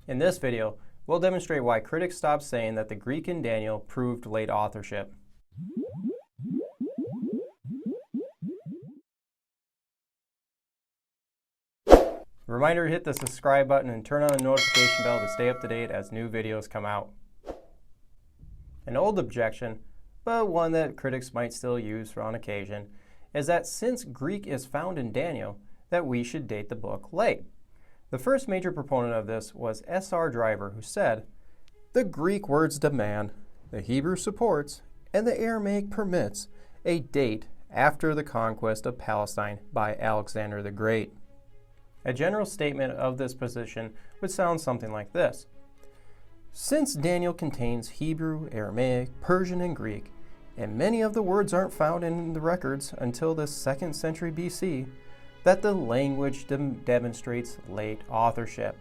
In this video, we'll demonstrate why critics stopped saying that the Greek in Daniel proved late authorship. Reminder to hit the subscribe button and turn on the notification bell to stay up to date as new videos come out. An old objection, but one that critics might still use on occasion, is that since Greek is found in Daniel, that we should date the book late. The first major proponent of this was S.R. Driver, who said, "The Greek words demand, the Hebrew supports, and the Aramaic permits a date after the conquest of Palestine by Alexander the Great." A general statement of this position would sound something like this. Since Daniel contains Hebrew, Aramaic, Persian, and Greek, and many of the words aren't found in the records until the 2nd century BC, that the language demonstrates late authorship.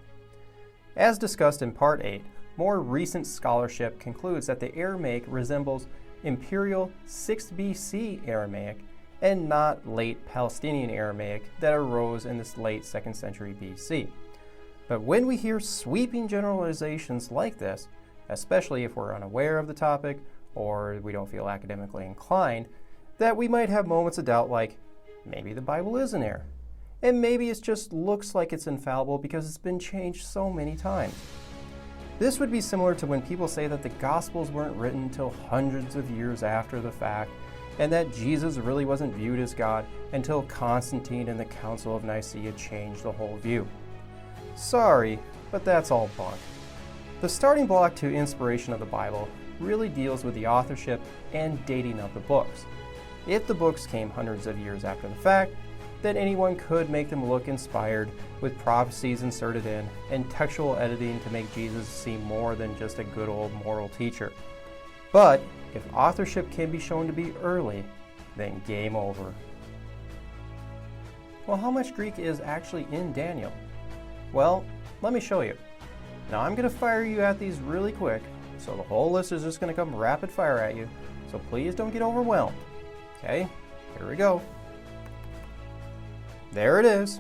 As discussed in Part 8, more recent scholarship concludes that the Aramaic resembles Imperial 6th BC Aramaic and not late Palestinian Aramaic that arose in this late 2nd century BC. But when we hear sweeping generalizations like this, especially if we're unaware of the topic or we don't feel academically inclined, that we might have moments of doubt like, maybe the Bible is in error, and maybe it just looks like it's infallible because it's been changed so many times. This would be similar to when people say that the Gospels weren't written until hundreds of years after the fact, and that Jesus really wasn't viewed as God until Constantine and the Council of Nicaea changed the whole view. Sorry, but that's all bunk. The starting block to inspiration of the Bible really deals with the authorship and dating of the books. If the books came hundreds of years after the fact, then anyone could make them look inspired with prophecies inserted in and textual editing to make Jesus seem more than just a good old moral teacher. But if authorship can be shown to be early, then game over. Well, how much Greek is actually in Daniel? Well, let me show you. Now I'm going to fire you at these really quick, so the whole list is just going to come rapid fire at you, so please don't get overwhelmed. Okay, here we go. There it is.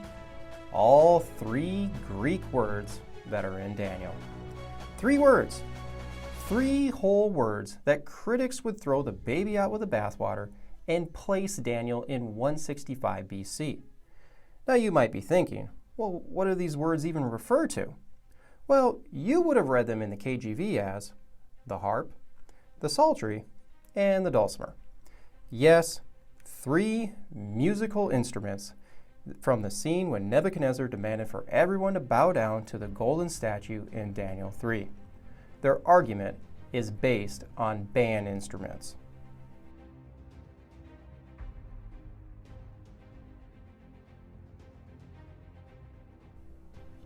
All 3 Greek words that are in Daniel. 3 words. 3 whole words that critics would throw the baby out with the bathwater and place Daniel in 165 BC. Now you might be thinking, well, what do these words even refer to? Well, you would have read them in the KJV as the harp, the psaltery, and the dulcimer. Yes, 3 musical instruments from the scene when Nebuchadnezzar demanded for everyone to bow down to the golden statue in Daniel 3. Their argument is based on band instruments.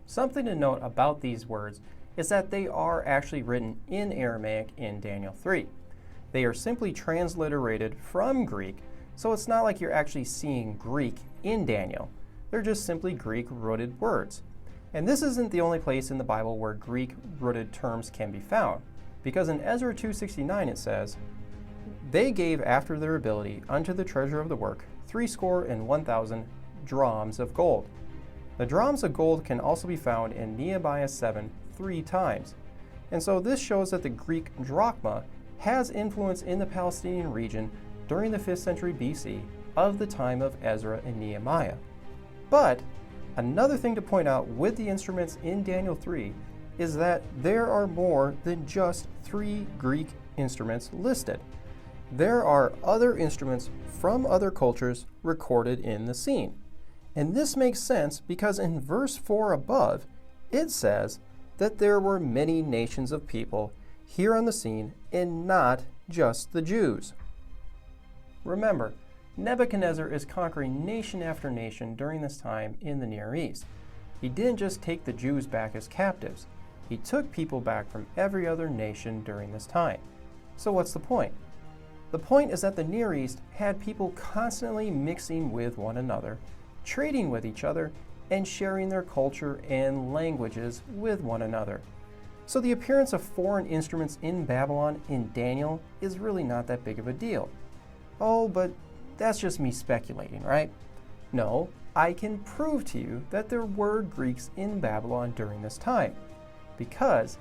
Something to note about these words is that they are actually written in Aramaic in Daniel 3. They are simply transliterated from Greek, so it's not like you're actually seeing Greek in Daniel. They're just simply Greek-rooted words. And this isn't the only place in the Bible where Greek-rooted terms can be found, because in Ezra 2:69 it says, "They gave after their ability unto the treasure of the work 61,000 drams of gold." The drams of gold can also be found in Nehemiah 7 3 times. And so this shows that the Greek drachma has influence in the Palestinian region during the 5th century BC of the time of Ezra and Nehemiah. But another thing to point out with the instruments in Daniel 3 is that there are more than just 3 Greek instruments listed. There are other instruments from other cultures recorded in the scene. And this makes sense because in verse 4 above, it says that there were many nations of people here on the scene and not just the Jews. Remember, Nebuchadnezzar is conquering nation after nation during this time in the Near East. He didn't just take the Jews back as captives. He took people back from every other nation during this time. So what's the point? The point is that the Near East had people constantly mixing with one another, trading with each other, and sharing their culture and languages with one another. So the appearance of foreign instruments in Babylon in Daniel is really not that big of a deal. Oh, but that's just me speculating, right? No, I can prove to you that there were Greeks in Babylon during this time, because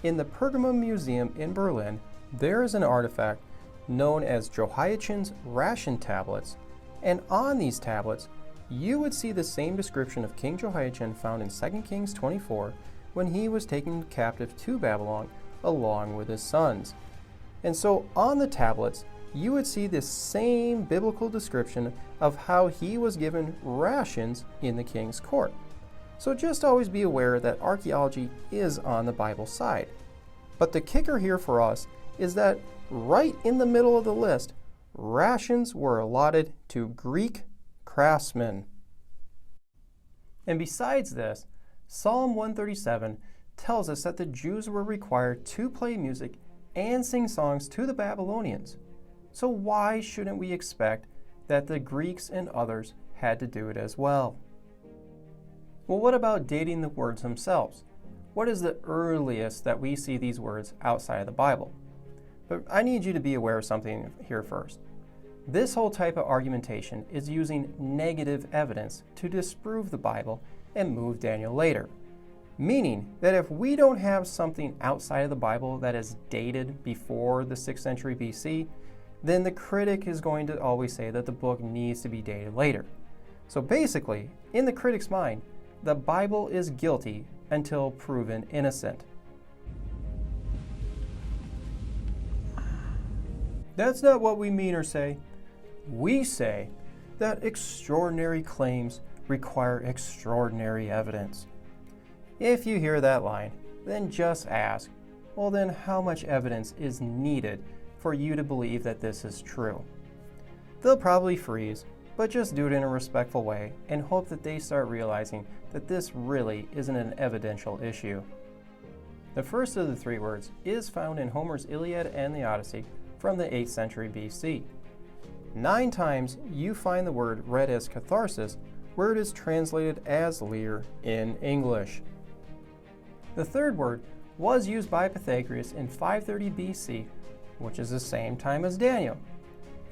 in the Pergamum Museum in Berlin, there is an artifact known as Jehoiachin's ration tablets, and on these tablets, you would see the same description of King Jehoiachin found in 2 Kings 24 when he was taken captive to Babylon along with his sons. And so on the tablets, you would see this same biblical description of how he was given rations in the king's court. So just always be aware that archaeology is on the Bible side. But the kicker here for us is that right in the middle of the list, rations were allotted to Greek craftsmen. And besides this, Psalm 137 tells us that the Jews were required to play music and sing songs to the Babylonians. So why shouldn't we expect that the Greeks and others had to do it as well? Well, what about dating the words themselves? What is the earliest that we see these words outside of the Bible? But I need you to be aware of something here first. This whole type of argumentation is using negative evidence to disprove the Bible and move Daniel later. Meaning that if we don't have something outside of the Bible that is dated before the 6th century BC, then the critic is going to always say that the book needs to be dated later. So basically, in the critic's mind, the Bible is guilty until proven innocent. That's not what we mean or say. We say that extraordinary claims require extraordinary evidence. If you hear that line, then just ask, well then how much evidence is needed for you to believe that this is true? They'll probably freeze, but just do it in a respectful way and hope that they start realizing that this really isn't an evidential issue. The first of the three words is found in Homer's Iliad and the Odyssey from the 8th century BC. 9 times you find the word read as catharsis, where it is translated as Lear in English. The third word was used by Pythagoras in 530 BC, which is the same time as Daniel.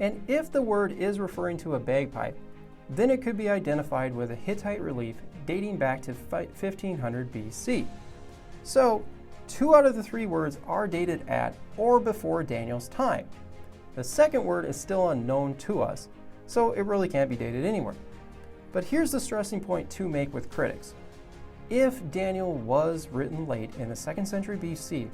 And if the word is referring to a bagpipe, then it could be identified with a Hittite relief dating back to 1500 BC. So, 2 out of the 3 words are dated at or before Daniel's time. The second word is still unknown to us, so it really can't be dated anywhere. But here's the stressing point to make with critics. If Daniel was written late in the 2nd century BC,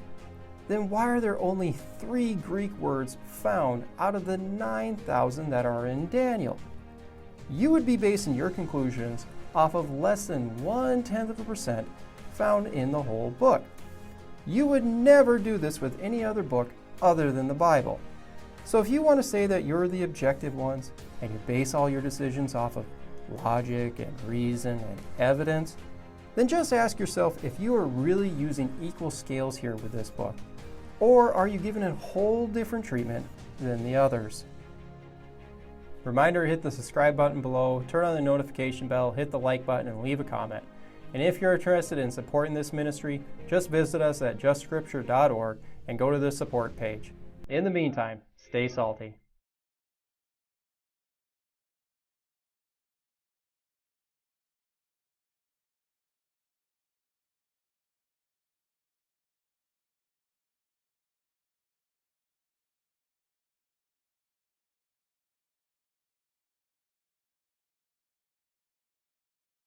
then why are there only 3 Greek words found out of the 9,000 that are in Daniel? You would be basing your conclusions off of less than 0.1% found in the whole book. You would never do this with any other book other than the Bible. So if you want to say that you're the objective ones and you base all your decisions off of logic and reason and evidence, then just ask yourself if you are really using equal scales here with this book, or are you giving it a whole different treatment than the others? Reminder, hit the subscribe button below, turn on the notification bell, hit the like button, and leave a comment. And if you're interested in supporting this ministry, just visit us at justscripture.org and go to the support page. In the meantime, stay salty.